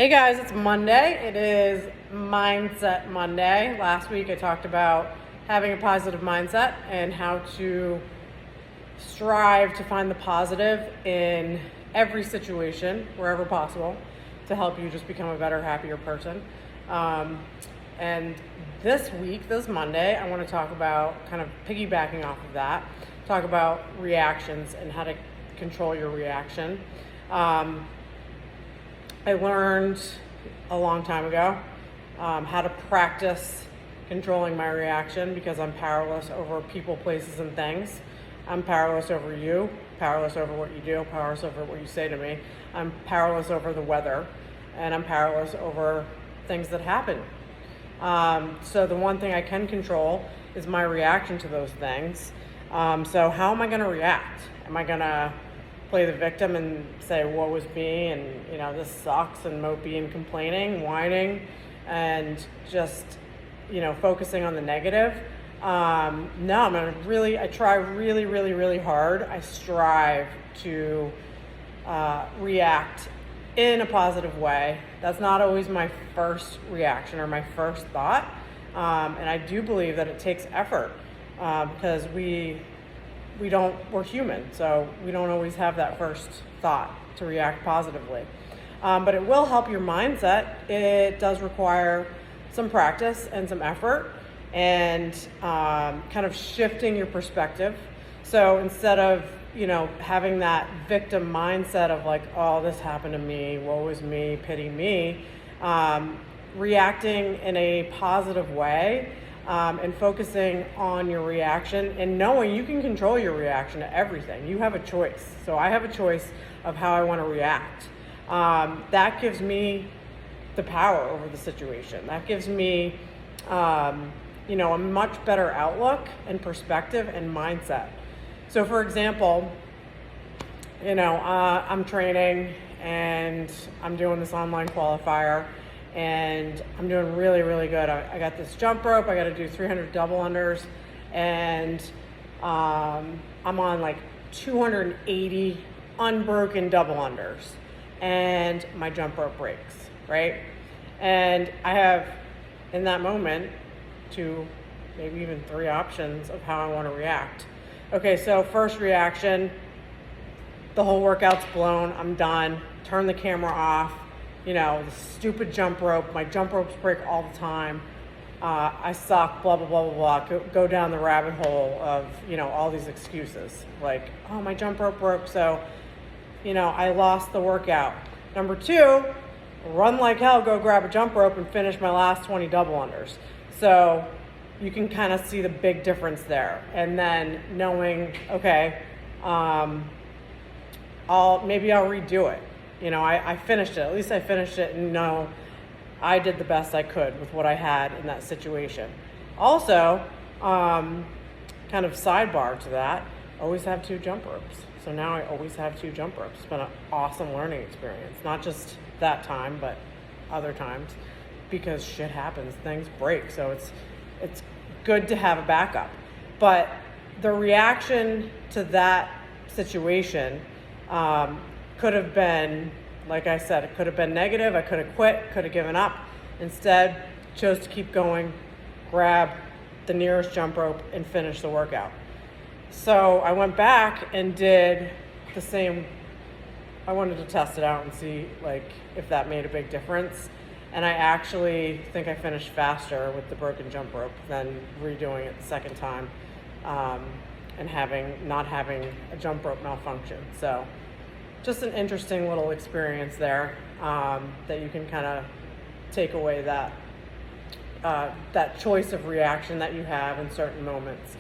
Hey guys, it's Monday. It is Mindset Monday. Last week I talked about having a positive mindset and how to strive to find the positive in every situation, wherever possible, to help you just become a better, happier person. And this week, this Monday, I want to talk about kind of piggybacking off of that, talk about reactions and how to control your reaction. I learned a long time ago how to practice controlling my reaction because I'm powerless over people, places, and things. I'm powerless over you, powerless over what you do, powerless over what you say to me. I'm powerless over the weather, and I'm powerless over things that happen. So the one thing I can control is my reaction to those things. So how am I going to react? Am I going to play the victim and say woe is me and this sucks and mopey and complaining, whining, and just focusing on the negative? No, I try really hard. I strive to react in a positive way. That's not always my first reaction or my first thought, and I do believe that it takes effort because we're human, so we don't always have that first thought to react positively. But it will help your mindset. It does require some practice and some effort and kind of shifting your perspective. So instead of, having that victim mindset of like, oh, this happened to me, woe is me, pity me, reacting in a positive way, and focusing on your reaction and knowing you can control your reaction to everything. You have a choice. So I have a choice of how I want to react. That gives me the power over the situation. That gives me, a much better outlook and perspective and mindset. So for example, I'm training and I'm doing this online qualifier and I'm doing really good. I got this jump rope. I got to do 300 double unders, and I'm on like 280 unbroken double unders, and my jump rope breaks, right? And I have, in that moment, 2, maybe even 3 options of how I want to react. Okay, so first reaction, the whole workout's blown. I'm done. Turn the camera off. The stupid jump rope. My jump ropes break all the time. I suck, blah, blah, blah, blah, blah. Go down the rabbit hole of, all these excuses. Like, oh, my jump rope broke, so, I lost the workout. Number 2, run like hell, go grab a jump rope and finish my last 20 double unders. So you can kind of see the big difference there. And then knowing, okay, I'll redo it. I finished it. At least I finished it and I did the best I could with what I had in that situation. Also, kind of sidebar to that, always have 2 jump ropes. So now I always have 2 jump ropes. It's been an awesome learning experience. Not just that time, but other times, because shit happens, things break. So it's good to have a backup. But the reaction to that situation could have been, like I said, it could have been negative. I could have quit, could have given up. Instead, chose to keep going, grab the nearest jump rope and finish the workout. So I went back and did the same. I wanted to test it out and see if that made a big difference. And I actually think I finished faster with the broken jump rope than redoing it the second time and not having a jump rope malfunction. So just an interesting little experience there that you can kind of take away that choice of reaction that you have in certain moments.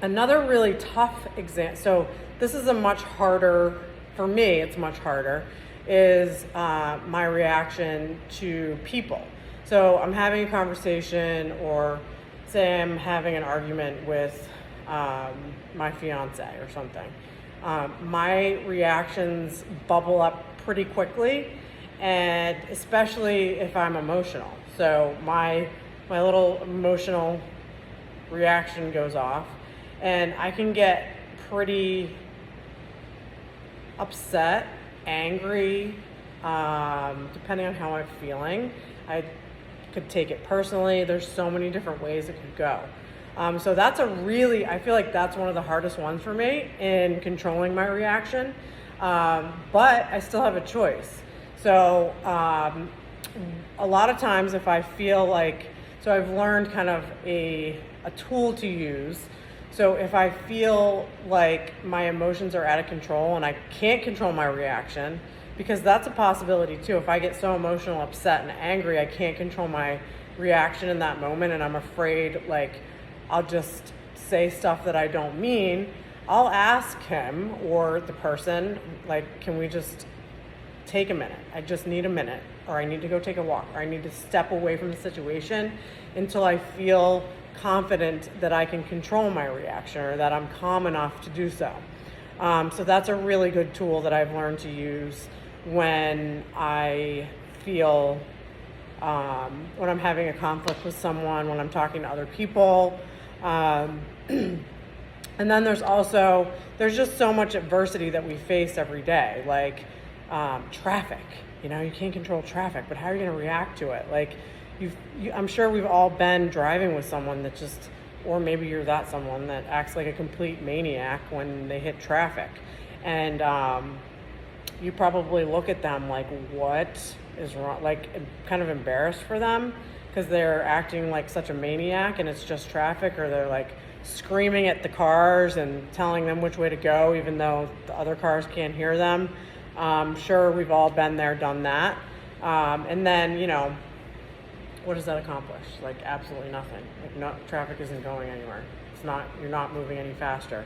Another really tough example, so this is a much harder, for me it's much harder, is my reaction to people. So I'm having a conversation, or say I'm having an argument with my fiance or something. My reactions bubble up pretty quickly, and especially if I'm emotional. So my little emotional reaction goes off, and I can get pretty upset, angry, depending on how I'm feeling. I could take it personally. There's so many different ways it could go. So that's I feel like that's one of the hardest ones for me in controlling my reaction. But I still have a choice. So a lot of times if I feel like, so I've learned kind of a tool to use. So if I feel like my emotions are out of control and I can't control my reaction, because that's a possibility too. If I get so emotional, upset, and angry, I can't control my reaction in that moment, and I'm afraid like I'll just say stuff that I don't mean, I'll ask him or the person, like, can we just take a minute? I just need a minute, or I need to go take a walk, or I need to step away from the situation until I feel confident that I can control my reaction or that I'm calm enough to do so. So that's a really good tool that I've learned to use when I feel, when I'm having a conflict with someone, when I'm talking to other people. And then there's just so much adversity that we face every day, like traffic. You can't control traffic, but how are you going to react to it? Like, I'm sure we've all been driving with someone that just, or maybe you're that someone that acts like a complete maniac when they hit traffic. And you probably look at them like, what is wrong? Like, kind of embarrassed for them because they're acting like such a maniac and it's just traffic, or they're like screaming at the cars and telling them which way to go, even though the other cars can't hear them. Sure, we've all been there, done that. And then, what does that accomplish? Like, absolutely nothing. Like, no, traffic isn't going anywhere. You're not moving any faster.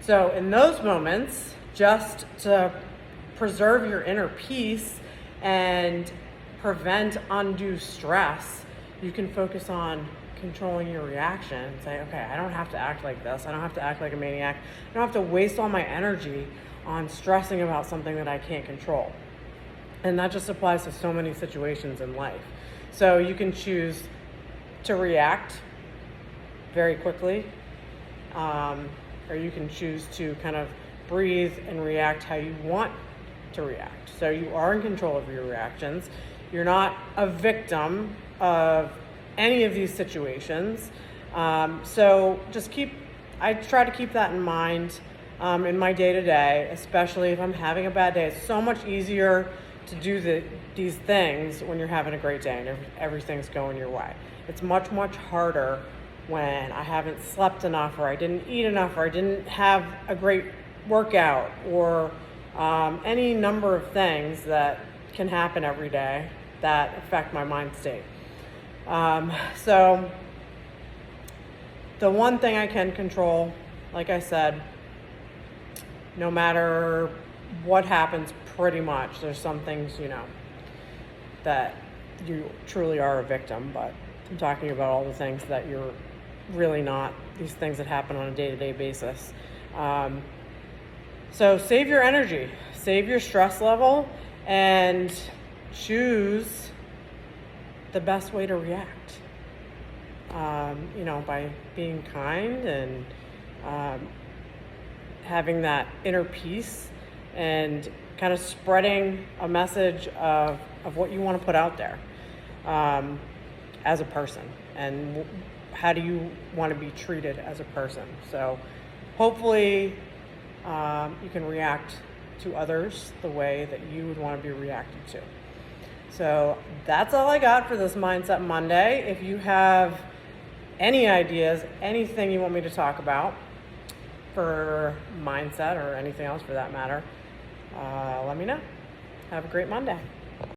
So in those moments, just to preserve your inner peace and prevent undue stress, you can focus on controlling your reaction and say, okay, I don't have to act like this. I don't have to act like a maniac. I don't have to waste all my energy on stressing about something that I can't control. And that just applies to so many situations in life. So you can choose to react very quickly, or you can choose to kind of breathe and react how you want to react. So you are in control of your reactions. You're not a victim of any of these situations. So I try to keep that in mind in my day-to-day, especially if I'm having a bad day. It's so much easier to do these things when you're having a great day and everything's going your way. It's much, much harder when I haven't slept enough, or I didn't eat enough, or I didn't have a great workout, or any number of things that can happen every day that affect my mind state. So the one thing I can control, like I said, no matter what happens, pretty much, there's some things, that you truly are a victim, but I'm talking about all the things that you're really not, these things that happen on a day-to-day basis. So save your energy, save your stress level, and choose the best way to react. By being kind and having that inner peace and kind of spreading a message of what you want to put out there as a person, and how do you want to be treated as a person. So hopefully you can react to others the way that you would want to be reacted to. So that's all I got for this Mindset Monday. If you have any ideas, anything you want me to talk about for mindset or anything else for that matter, let me know. Have a great Monday.